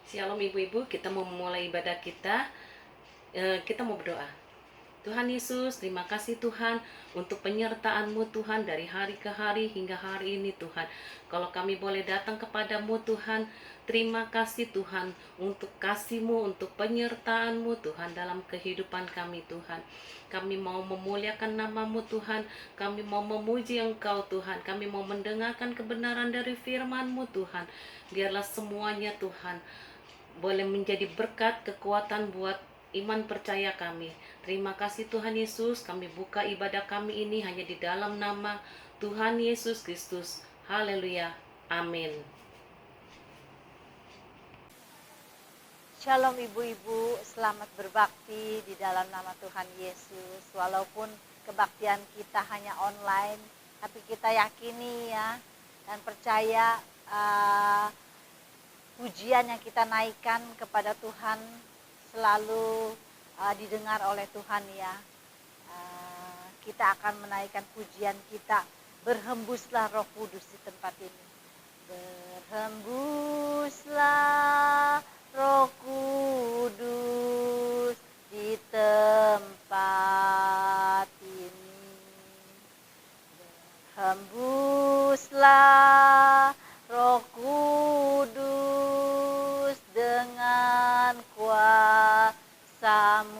Shalom ibu-ibu, kita mau memulai ibadah kita. Kita mau berdoa. Tuhan Yesus, terima kasih Tuhan untuk penyertaan-Mu Tuhan dari hari ke hari hingga hari ini Tuhan. Kalau kami boleh datang kepadamu Tuhan, terima kasih Tuhan untuk kasih-Mu, untuk penyertaan-Mu Tuhan dalam kehidupan kami Tuhan. Kami mau memuliakan nama-Mu Tuhan, kami mau memuji Engkau Tuhan, kami mau mendengarkan kebenaran dari firman-Mu Tuhan. Biarlah semuanya Tuhan boleh menjadi berkat kekuatan buat iman percaya kami. Terima kasih Tuhan Yesus, kami buka ibadah kami ini hanya di dalam nama Tuhan Yesus Kristus. Haleluya. Amin. Shalom ibu-ibu, selamat berbakti di dalam nama Tuhan Yesus. Walaupun kebaktian kita hanya online, tapi kita yakini ya dan percaya pujian yang kita naikkan kepada Tuhan selalu didengar oleh Tuhan ya. Kita akan menaikkan pujian kita, berhembuslah Roh Kudus di tempat ini. Berhembuslah Roh Kudus di tempat ini. Berhembuslah Roh Kudus dengan kuasa-Mu.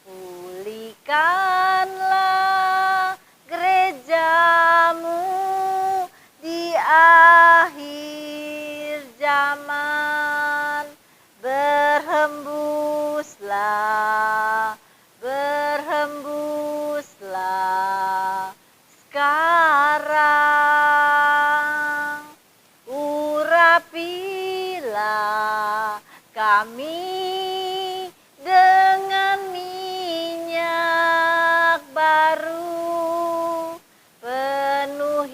Pulihkanlah gereja-Mu di akhir zaman. Berhembuslah, berhembuslah sekarang. Urapilah kami dengan minyak baru. Penuhilah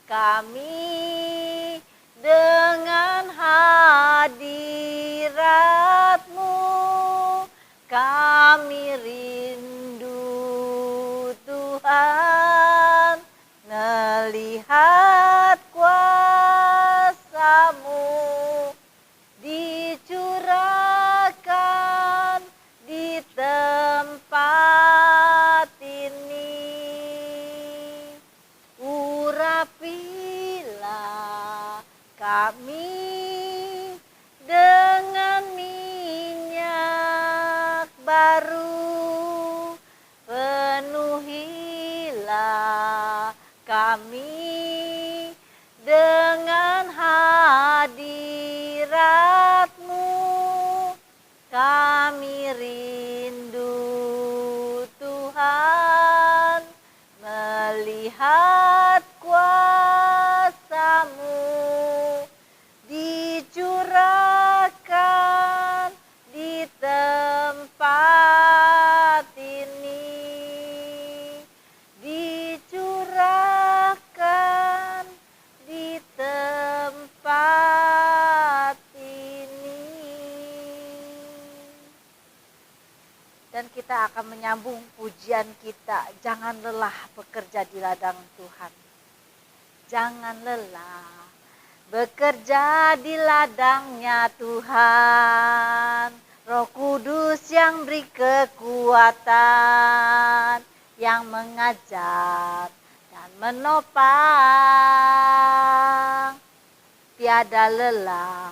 kami dengan hadirat-Mu. Kami rindu Tuhan melihat kuasa-Mu dicurahkan di tempat ini. Urapilah kami dengan minyak baru. Penuhilah kami dengan hadirat-Mu. Kami rindu Tuhan melihat kuasa-Mu dicurahkan di tempat ini. Dicurahkan di tempat ini. Dan kita akan menyambung pujian kita. Jangan lelah bekerja di ladang Tuhan. Jangan lelah bekerja di ladangnya Tuhan. Roh Kudus yang beri kekuatan, yang mengajar dan menopang. Tiada lelah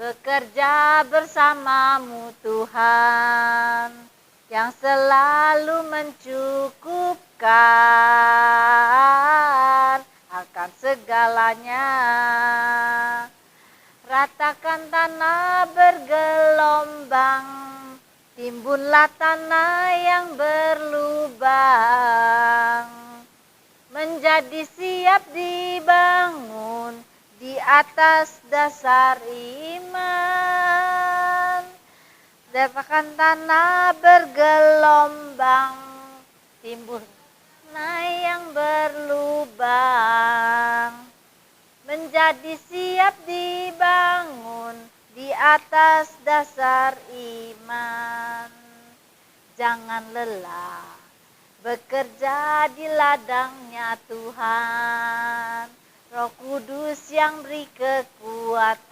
bekerja bersama-Mu Tuhan, yang selalu mencukupkan akan segalanya. Ratakan tanah bergelombang, timbunlah tanah yang berlubang, menjadi siap dibangun di atas dasar iman. Ratakan tanah bergelombang, timbun tanah yang berlubang, menjadi siap dibangun di atas dasar iman. Jangan lelah bekerja di ladangnya Tuhan. Roh Kudus yang beri kekuatan,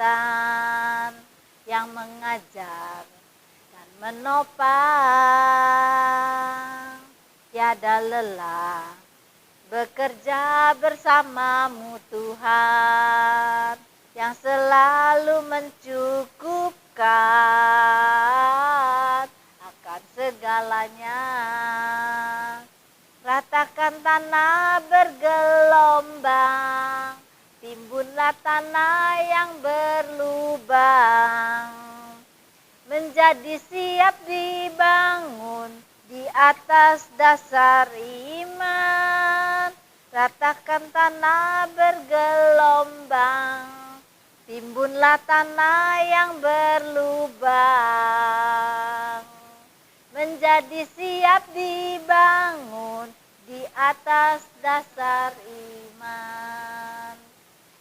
yang mengajar dan menopang, tiada lelah bekerja bersamamu Tuhan, yang selalu mencukupkan akan segalanya. Ratakan tanah bergelombang, timbunlah tanah yang berlubang, menjadi siap dibangun di atas dasar iman. Ratakan tanah bergelombang, timbunlah tanah yang berlubang, menjadi siap dibangun di atas dasar iman.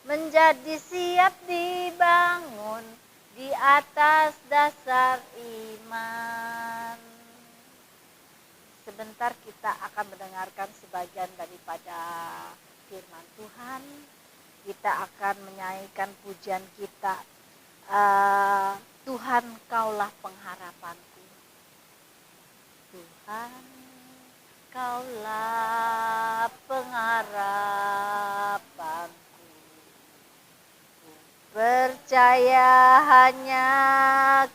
Menjadi siap dibangun di atas dasar iman. Sebentar kita akan mendengarkan sebagian daripada firman Tuhan. Kita akan menyanyikan pujian kita. Tuhan, Kaulah pengharapanku. Tuhan, Kaulah pengharapanku. Percaya hanya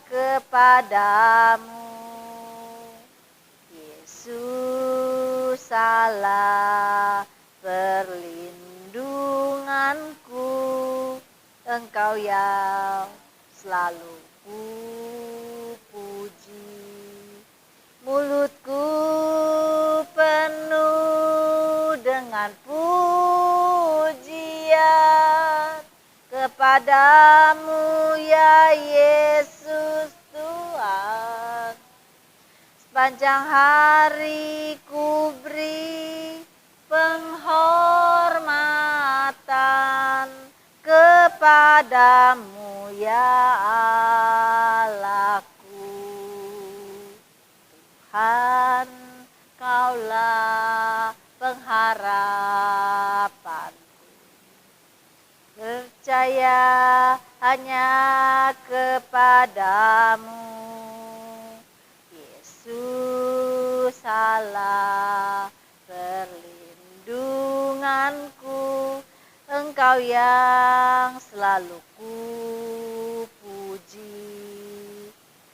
kepadamu, Yesus Allah perlindunganku. Engkau yang selalu ku puji. Mulutku penuh dengan pujian kepadamu ya Yesus Tuhan. Sepanjang hari ku beri penghormatan kepadamu ya Allahku. Tuhan, Kaulah pengharapanku. Percaya hanya kepadamu, Yesus Allah perlindunganku. Engkau yang selalu ku puji.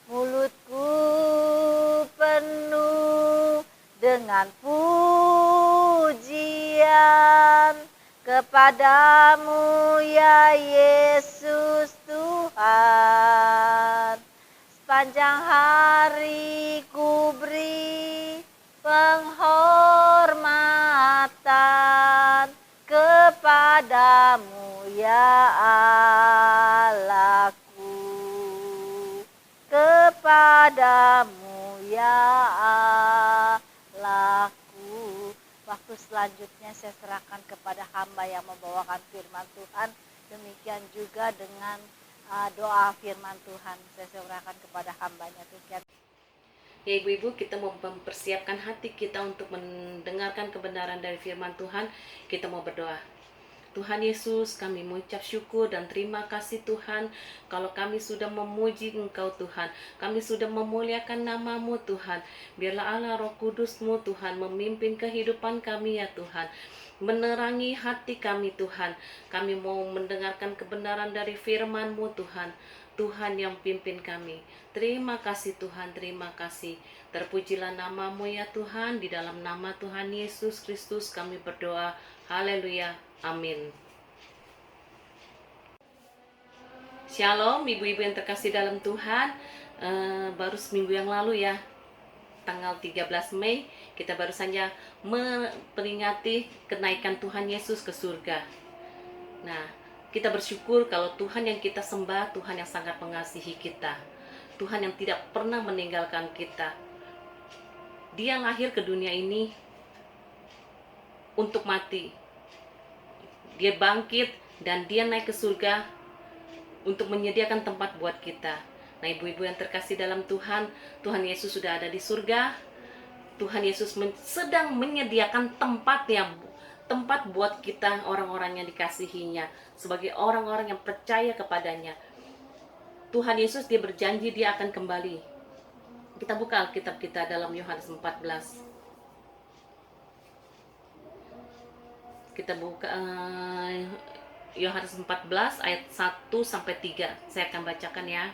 Mulutku penuh dengan pujian kepadamu ya Yesus Tuhan. Sepanjang hari ku beri penghormatan kepadamu ya Allahku. Kepadamu ya Allahku. Waktu selanjutnya saya serahkan kepada hamba yang membawakan firman Tuhan. Demikian juga dengan doa firman Tuhan. Saya serahkan kepada hambanya Tuhan. Ya ibu-ibu, kita mau mempersiapkan hati kita untuk mendengarkan kebenaran dari firman Tuhan. Kita mau berdoa. Tuhan Yesus, kami mengucap syukur dan terima kasih Tuhan, kalau kami sudah memuji Engkau Tuhan, kami sudah memuliakan nama-Mu Tuhan. Biarlah Allah Roh Kudus-Mu Tuhan memimpin kehidupan kami ya Tuhan, menerangi hati kami Tuhan. Kami mau mendengarkan kebenaran dari firman-Mu Tuhan. Tuhan yang pimpin kami. Terima kasih Tuhan, terima kasih. Terpujilah nama-Mu ya Tuhan. Di dalam nama Tuhan Yesus Kristus kami berdoa. Haleluya. Amin. Shalom ibu-ibu yang terkasih dalam Tuhan. Baru seminggu yang lalu ya, tanggal 13 Mei, kita baru saja memperingati kenaikan Tuhan Yesus ke surga. Nah, kita bersyukur kalau Tuhan yang kita sembah, Tuhan yang sangat mengasihi kita. Tuhan yang tidak pernah meninggalkan kita. Dia lahir ke dunia ini untuk mati. Dia bangkit dan dia naik ke surga untuk menyediakan tempat buat kita. Nah, ibu-ibu yang terkasih dalam Tuhan, Tuhan Yesus sudah ada di surga. Tuhan Yesus sedang menyediakan tempatnya tempat buat kita orang-orang yang dikasihinya, sebagai orang-orang yang percaya kepadanya. Tuhan Yesus dia berjanji dia akan kembali. Kita buka Alkitab kita dalam Yohanes 14. Kita buka Yohanes 14 ayat 1 sampai 3. Saya akan bacakan ya.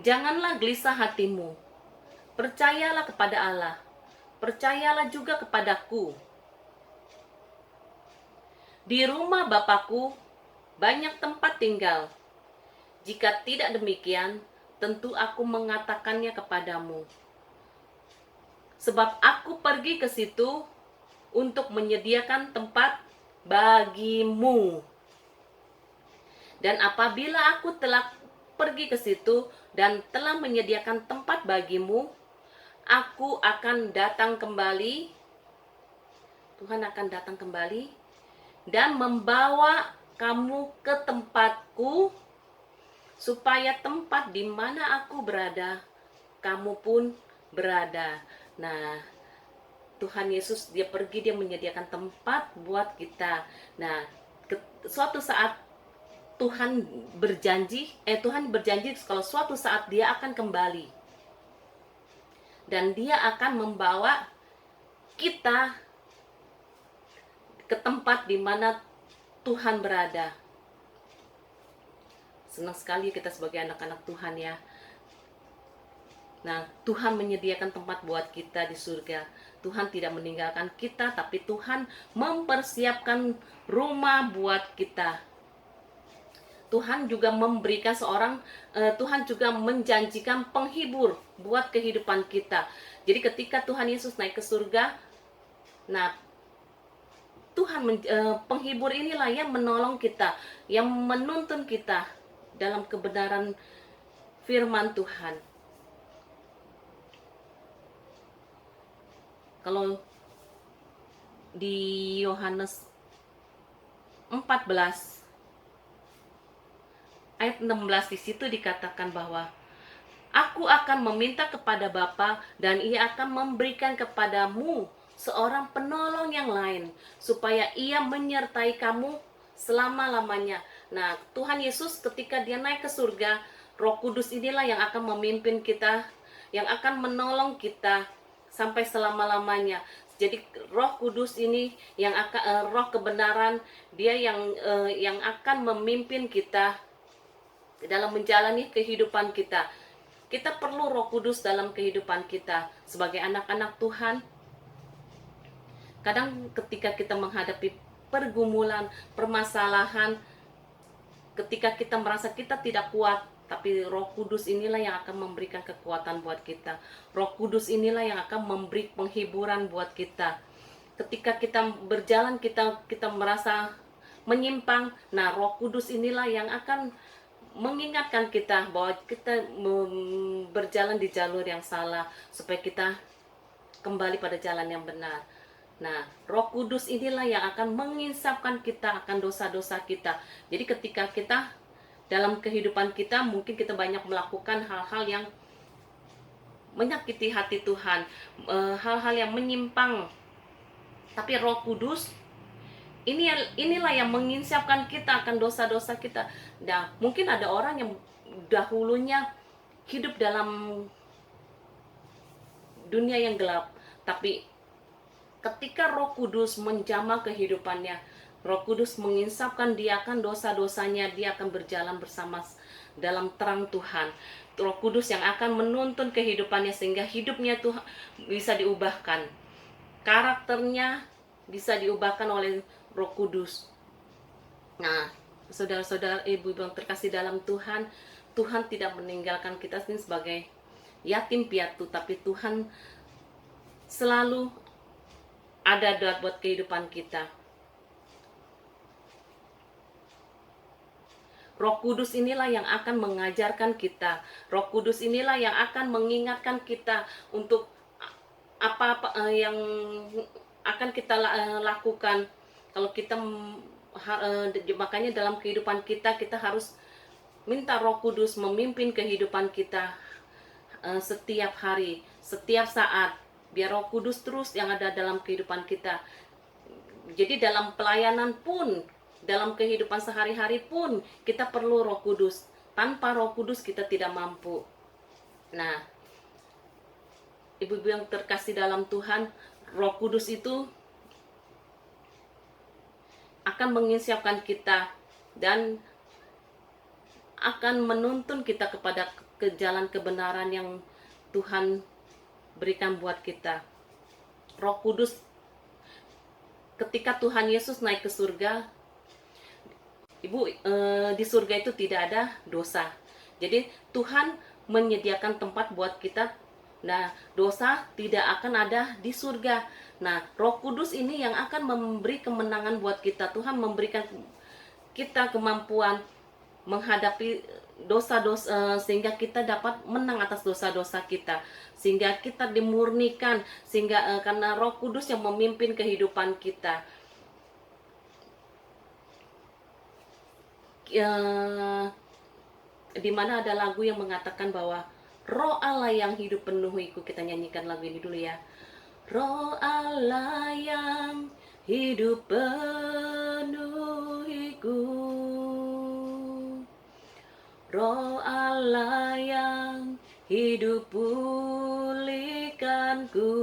Janganlah gelisah hatimu. Percayalah kepada Allah. Percayalah juga kepadaku. Di rumah Bapakku banyak tempat tinggal. Jika tidak demikian, tentu aku mengatakannya kepadamu. Sebab aku pergi ke situ untuk menyediakan tempat bagimu. Dan apabila aku telah pergi ke situ dan telah menyediakan tempat bagimu, aku akan datang kembali. Tuhan akan datang kembali dan membawa kamu ke tempatku, supaya tempat di mana aku berada, kamu pun berada. Nah, Tuhan Yesus dia pergi, dia menyediakan tempat buat kita. Nah, suatu saat Tuhan berjanji kalau suatu saat dia akan kembali. Dan dia akan membawa kita ke tempat di mana Tuhan berada. Senang sekali kita sebagai anak-anak Tuhan ya. Nah, Tuhan menyediakan tempat buat kita di surga. Tuhan tidak meninggalkan kita, tapi Tuhan mempersiapkan rumah buat kita. Tuhan juga memberikan Tuhan juga menjanjikan penghibur buat kehidupan kita. Jadi ketika Tuhan Yesus naik ke surga, nah penghibur inilah yang menolong kita, yang menuntun kita dalam kebenaran firman Tuhan. Kalau di Yohanes 14 ayat 16 di situ dikatakan bahwa aku akan meminta kepada Bapa dan ia akan memberikan kepadamu seorang penolong yang lain, supaya ia menyertai kamu selama-lamanya. Nah, Tuhan Yesus ketika dia naik ke surga, Roh Kudus inilah yang akan memimpin kita, yang akan menolong kita sampai selama-lamanya. Jadi Roh Kudus ini yang akan roh kebenaran, dia yang akan memimpin kita dalam menjalani kehidupan kita. Kita perlu Roh Kudus dalam kehidupan kita sebagai anak-anak Tuhan. Kadang ketika kita menghadapi pergumulan, permasalahan, ketika kita merasa kita tidak kuat, tapi Roh Kudus inilah yang akan memberikan kekuatan buat kita. Roh Kudus inilah yang akan memberi penghiburan buat kita. Ketika kita berjalan, kita merasa menyimpang, nah Roh Kudus inilah yang akan mengingatkan kita bahwa kita berjalan di jalur yang salah, supaya kita kembali pada jalan yang benar. Nah, Roh Kudus inilah yang akan menginsapkan kita akan dosa-dosa kita. Jadi ketika kita dalam kehidupan kita, mungkin kita banyak melakukan hal-hal yang menyakiti hati Tuhan, hal-hal yang menyimpang. Tapi Roh Kudus inilah yang menginsapkan kita akan dosa-dosa kita. Nah, mungkin ada orang yang dahulunya hidup dalam dunia yang gelap, tapi ketika Roh Kudus menjamah kehidupannya, Roh Kudus menginsapkan dia akan dosa-dosanya, dia akan berjalan bersama dalam terang Tuhan. Roh Kudus yang akan menuntun kehidupannya sehingga hidupnya tuh bisa diubahkan. Karakternya bisa diubahkan oleh Roh Kudus. Nah, saudara-saudara, ibu yang terkasih dalam Tuhan, Tuhan tidak meninggalkan kita ini sebagai yatim piatu, tapi Tuhan selalu ada buat kehidupan kita. Roh Kudus inilah yang akan mengajarkan kita. Roh Kudus inilah yang akan mengingatkan kita untuk apa-apa yang akan kita lakukan. Kalau kita makanya dalam kehidupan kita harus minta Roh Kudus memimpin kehidupan kita setiap hari, setiap saat. biar Roh Kudus terus yang ada dalam kehidupan kita. Jadi dalam pelayanan pun, dalam kehidupan sehari-hari pun kita perlu Roh Kudus. Tanpa Roh Kudus kita tidak mampu. Nah, ibu-ibu yang terkasih dalam Tuhan, Roh Kudus itu akan menginsyafkan kita dan akan menuntun kita kepada ke jalan kebenaran yang Tuhan berikan buat kita. Roh Kudus, ketika Tuhan Yesus naik ke surga, Ibu, di surga itu tidak ada dosa. Jadi Tuhan menyediakan tempat buat kita. Nah, dosa tidak akan ada di surga. Nah, Roh Kudus ini yang akan memberi kemenangan buat kita. Tuhan memberikan kita kemampuan menghadapi dosa-dosa, sehingga kita dapat menang atas dosa-dosa kita, sehingga kita dimurnikan, sehingga karena Roh Kudus yang memimpin kehidupan kita. Di mana ada lagu yang mengatakan bahwa Roh Allah yang hidup penuhiku. Kita nyanyikan lagu ini dulu ya. Roh Allah yang hidup penuhiku, Roh Allah yang hidup pulihkanku,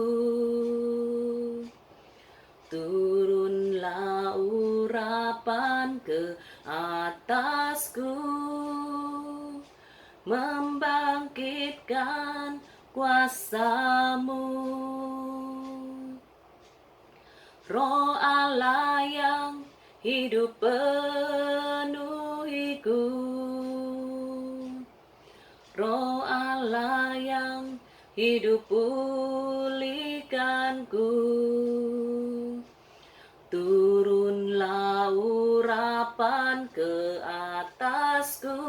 turunlah urapan ke atasku, membangkitkan kuasa-Mu. Roh Allah yang hidup penuhiku, Roh Allah yang hidup pulihkanku, turunlah urapan ke atasku,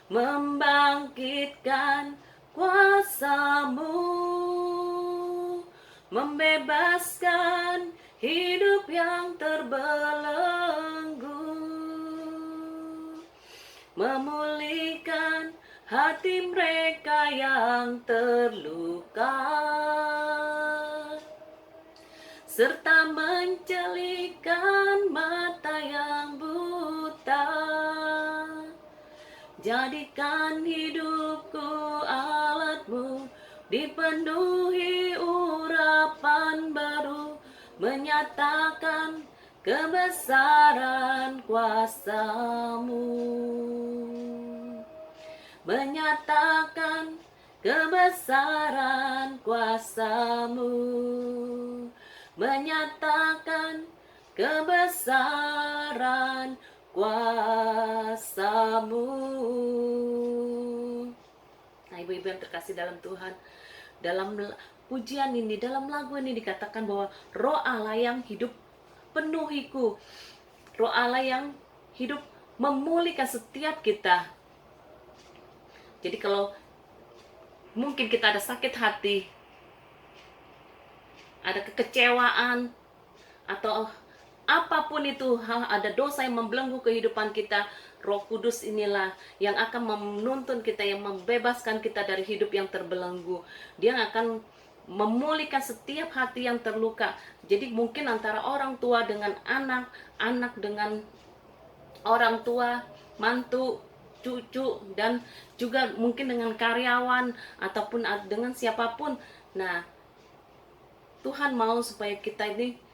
membangkitkan kuasa-Mu, membebaskan hidup yang terbelenggu, memulihkan hati mereka yang terluka, serta mencelikkan mata yang buta. Jadikan hidupku alat-Mu, dipenuhi urapan baru, menyatakan kebesaran kuasa-Mu, menyatakan kebesaran kuasa-Mu, menyatakan kebesaran kuasa-Mu. Nah, ibu-ibu yang terkasih dalam Tuhan, dalam pujian ini, dalam lagu ini dikatakan bahwa Roh Allah yang hidup penuhiku, Roh Allah yang hidup memulihkan setiap kita. Jadi kalau mungkin kita ada sakit hati, ada kekecewaan, atau apapun itu, ada dosa yang membelenggu kehidupan kita, Roh Kudus inilah yang akan menuntun kita, yang membebaskan kita dari hidup yang terbelenggu. Dia akan memulihkan setiap hati yang terluka. Jadi mungkin antara orang tua dengan anak, anak dengan orang tua, mantu, cucu, dan juga mungkin dengan karyawan ataupun dengan siapapun. Nah, Tuhan mau supaya kita ini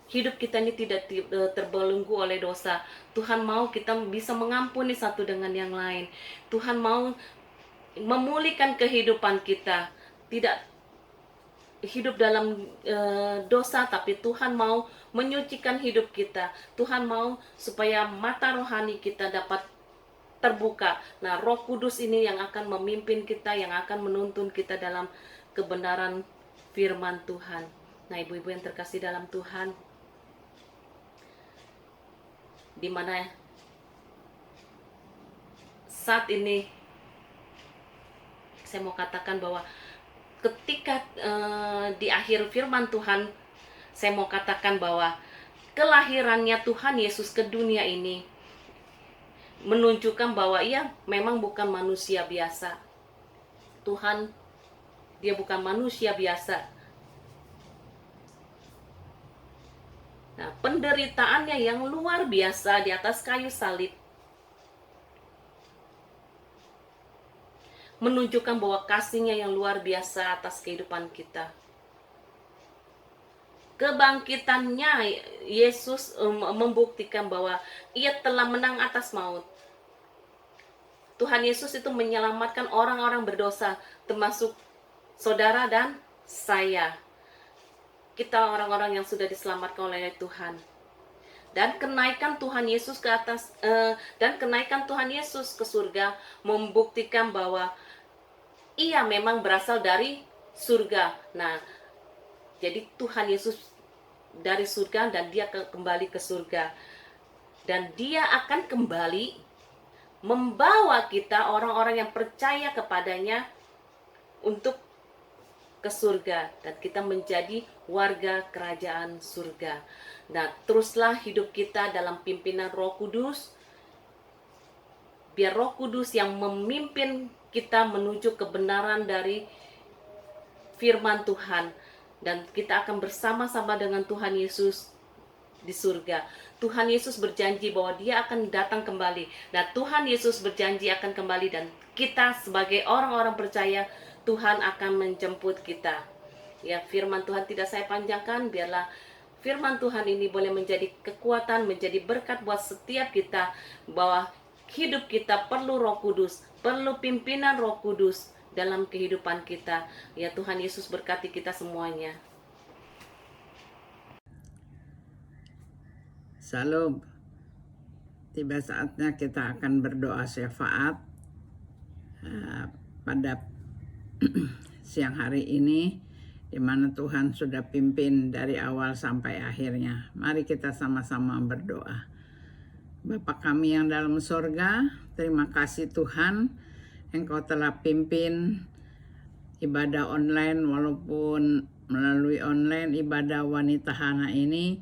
hidup kita ini tidak terbelenggu oleh dosa. Tuhan mau kita bisa mengampuni satu dengan yang lain. Tuhan mau memulihkan kehidupan kita, tidak hidup dalam dosa, tapi Tuhan mau menyucikan hidup kita. Tuhan mau supaya mata rohani kita dapat terbuka. Nah, Roh Kudus ini yang akan memimpin kita, yang akan menuntun kita dalam kebenaran firman Tuhan. Nah, ibu-ibu yang terkasih dalam Tuhan, di mana saat ini saya mau katakan bahwa ketika di akhir firman Tuhan, saya mau katakan bahwa kelahirannya Tuhan Yesus ke dunia ini menunjukkan bahwa ia memang bukan manusia biasa. Tuhan, dia bukan manusia biasa. Nah, penderitaannya yang luar biasa di atas kayu salib menunjukkan bahwa kasihnya yang luar biasa atas kehidupan kita. Kebangkitannya Yesus membuktikan bahwa ia telah menang atas maut. Tuhan Yesus itu menyelamatkan orang-orang berdosa, termasuk saudara dan saya. Kita orang-orang yang sudah diselamatkan oleh Tuhan. Dan kenaikan Tuhan Yesus ke atas dan kenaikan Tuhan Yesus ke surga membuktikan bahwa ia memang berasal dari surga. Nah, jadi Tuhan Yesus dari surga dan dia kembali ke surga. Dan dia akan kembali membawa kita orang-orang yang percaya kepadanya untuk ke surga, dan kita menjadi warga kerajaan surga. Nah, teruslah hidup kita dalam pimpinan Roh Kudus. Biar Roh Kudus yang memimpin kita menuju kebenaran dari firman Tuhan, dan kita akan bersama-sama dengan Tuhan Yesus di surga. Tuhan Yesus berjanji bahwa dia akan datang kembali. Nah, Tuhan Yesus berjanji akan kembali, dan kita sebagai orang-orang percaya, Tuhan akan menjemput kita. Ya, firman Tuhan tidak saya panjangkan, biarlah firman Tuhan ini boleh menjadi kekuatan, menjadi berkat buat setiap kita, bahwa hidup kita perlu Roh Kudus, perlu pimpinan Roh Kudus dalam kehidupan kita. Ya, Tuhan Yesus berkati kita semuanya. Salam. Tiba saatnya kita akan berdoa syafaat pada siang hari ini, di mana Tuhan sudah pimpin dari awal sampai akhirnya. Mari kita sama-sama berdoa. Bapa kami yang dalam sorga, terima kasih Tuhan, Engkau telah pimpin ibadah online, walaupun melalui online ibadah wanita Hana ini,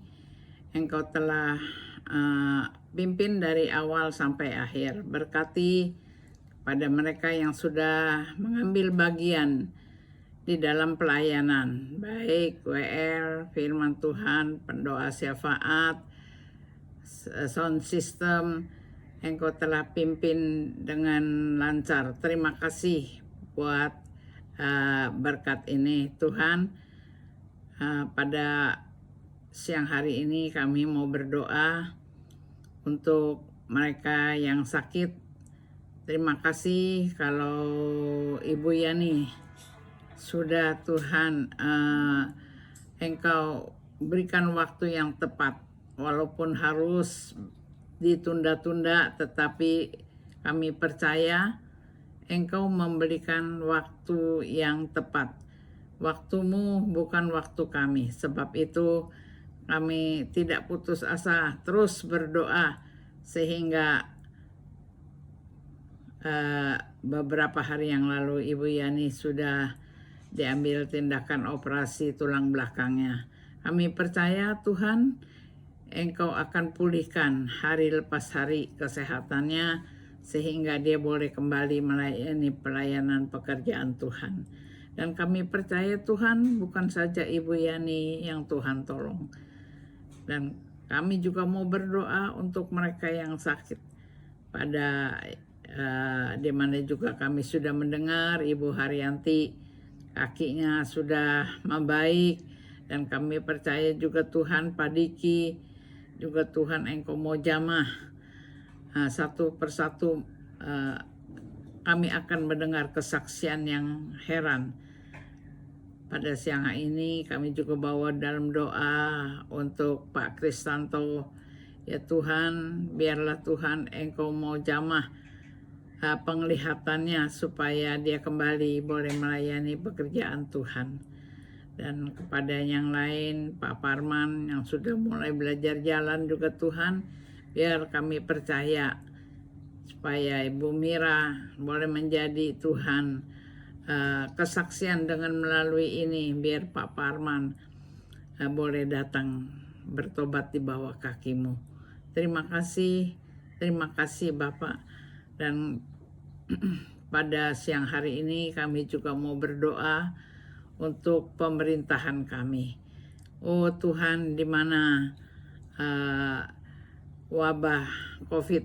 Engkau telah pimpin dari awal sampai akhir. Berkati pada mereka yang sudah mengambil bagian di dalam pelayanan, baik WL, firman Tuhan, pendoa syafaat, sound system, Engkau telah pimpin dengan lancar. Terima kasih buat berkat ini Tuhan. Pada siang hari ini kami mau berdoa untuk mereka yang sakit. Terima kasih kalau Ibu Yani sudah Tuhan Engkau berikan waktu yang tepat, walaupun harus ditunda-tunda, tetapi kami percaya Engkau memberikan waktu yang tepat. Waktumu bukan waktu kami. Sebab itu kami tidak putus asa, terus berdoa, sehingga beberapa hari yang lalu Ibu Yani sudah diambil tindakan operasi tulang belakangnya. Kami percaya Tuhan, Engkau akan pulihkan hari lepas hari kesehatannya, sehingga dia boleh kembali melayani pelayanan pekerjaan Tuhan. Dan kami percaya Tuhan, bukan saja Ibu Yani yang Tuhan tolong. Dan kami juga mau berdoa untuk mereka yang sakit. Pada di mana juga kami sudah mendengar Ibu Haryanti kakinya sudah membaik, dan kami percaya juga Tuhan Pak Diki juga Tuhan Engkau mau jamah satu persatu. Kami akan mendengar kesaksian yang heran. Pada siang ini kami juga bawa dalam doa untuk Pak Kristanto. Ya Tuhan, biarlah Tuhan Engkau mau jamah penglihatannya, supaya dia kembali boleh melayani pekerjaan Tuhan. Dan kepada yang lain, Pak Parman yang sudah mulai belajar jalan juga Tuhan, biar kami percaya supaya Ibu Mira boleh menjadi Tuhan kesaksian dengan melalui ini, biar Pak Parman boleh datang bertobat di bawah kaki-Mu. Terima kasih Terima kasih Bapak. Dan pada siang hari ini kami juga mau berdoa untuk pemerintahan kami. Oh Tuhan, di mana wabah COVID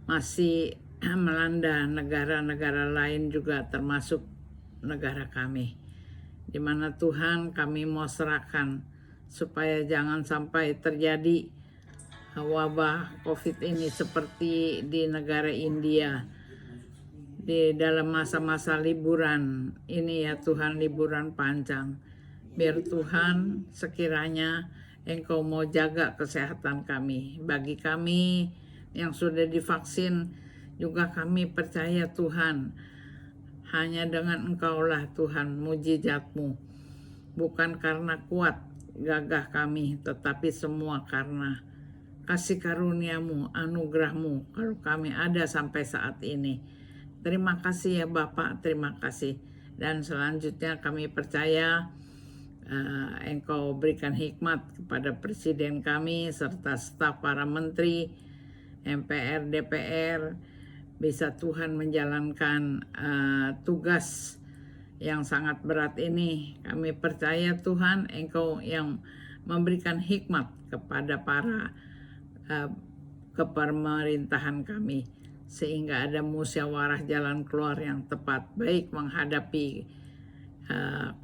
masih melanda negara-negara lain juga termasuk negara kami. Di mana Tuhan, kami mau serahkan supaya jangan sampai terjadi wabah COVID ini seperti di negara India di dalam masa-masa liburan ini ya Tuhan, liburan panjang. Biar Tuhan sekiranya Engkau mau jaga kesehatan kami. Bagi kami yang sudah divaksin juga kami percaya Tuhan, hanya dengan Engkaulah Tuhan mujizat-Mu. Bukan karena kuat gagah kami, tetapi semua karena kasih karunia-Mu, anugerah-Mu, kalau kami ada sampai saat ini. Terima kasih ya Bapak, terima kasih. Dan selanjutnya kami percaya Engkau berikan hikmat kepada Presiden kami serta staf para menteri, MPR, DPR, bisa Tuhan menjalankan tugas yang sangat berat ini. Kami percaya Tuhan, Engkau yang memberikan hikmat kepada para kepemerintahan kami, sehingga ada musyawarah jalan keluar yang tepat, baik menghadapi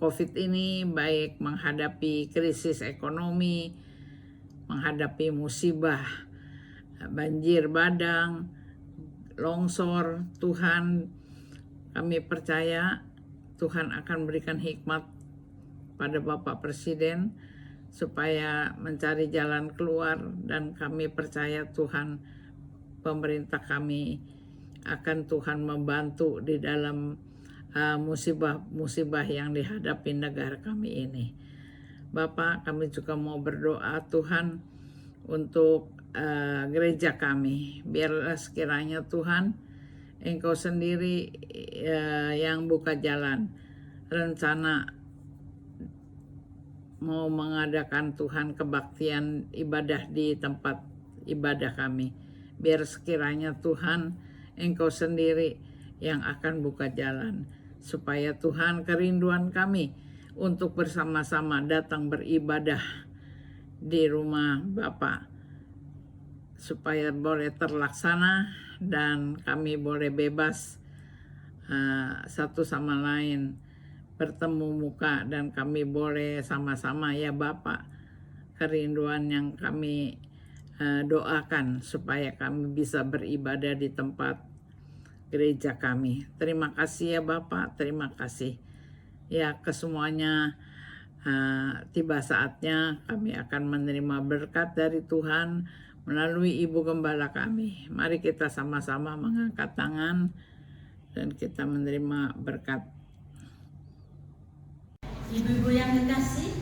COVID ini, baik menghadapi krisis ekonomi, menghadapi musibah, banjir bandang, longsor. Tuhan, kami percaya Tuhan akan berikan hikmat pada Bapak Presiden supaya mencari jalan keluar, dan kami percaya Tuhan, pemerintah kami akan Tuhan membantu di dalam musibah-musibah yang dihadapi negara kami ini. Bapak, kami juga mau berdoa Tuhan untuk gereja kami. Biarlah sekiranya Tuhan, Engkau sendiri yang buka jalan. Rencana mau mengadakan Tuhan kebaktian ibadah di tempat ibadah kami. Biar sekiranya Tuhan, Engkau sendiri yang akan buka jalan. Supaya Tuhan, kerinduan kami untuk bersama-sama datang beribadah di rumah Bapa, supaya boleh terlaksana dan kami boleh bebas satu sama lain bertemu muka, dan kami boleh sama-sama ya Bapa, kerinduan yang kami doakan supaya kami bisa beribadah di tempat gereja kami. Terima kasih ya Bapak, terima kasih. Ya, kesemuanya tiba saatnya kami akan menerima berkat dari Tuhan melalui Ibu Gembala kami. Mari kita sama-sama mengangkat tangan dan kita menerima berkat. Ibu-ibu yang kekasih,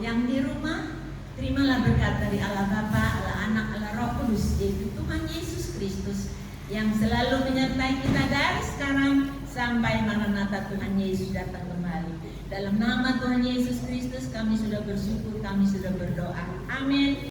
yang di rumah, terimalah berkat dari Allah Bapa, Allah Anak, Allah Roh Kudus, yaitu Tuhan Yesus Kristus, yang selalu menyertai kita dari sekarang sampai Maranatha Tuhan Yesus datang kembali. Dalam nama Tuhan Yesus Kristus kami sudah bersyukur, kami sudah berdoa. Amin.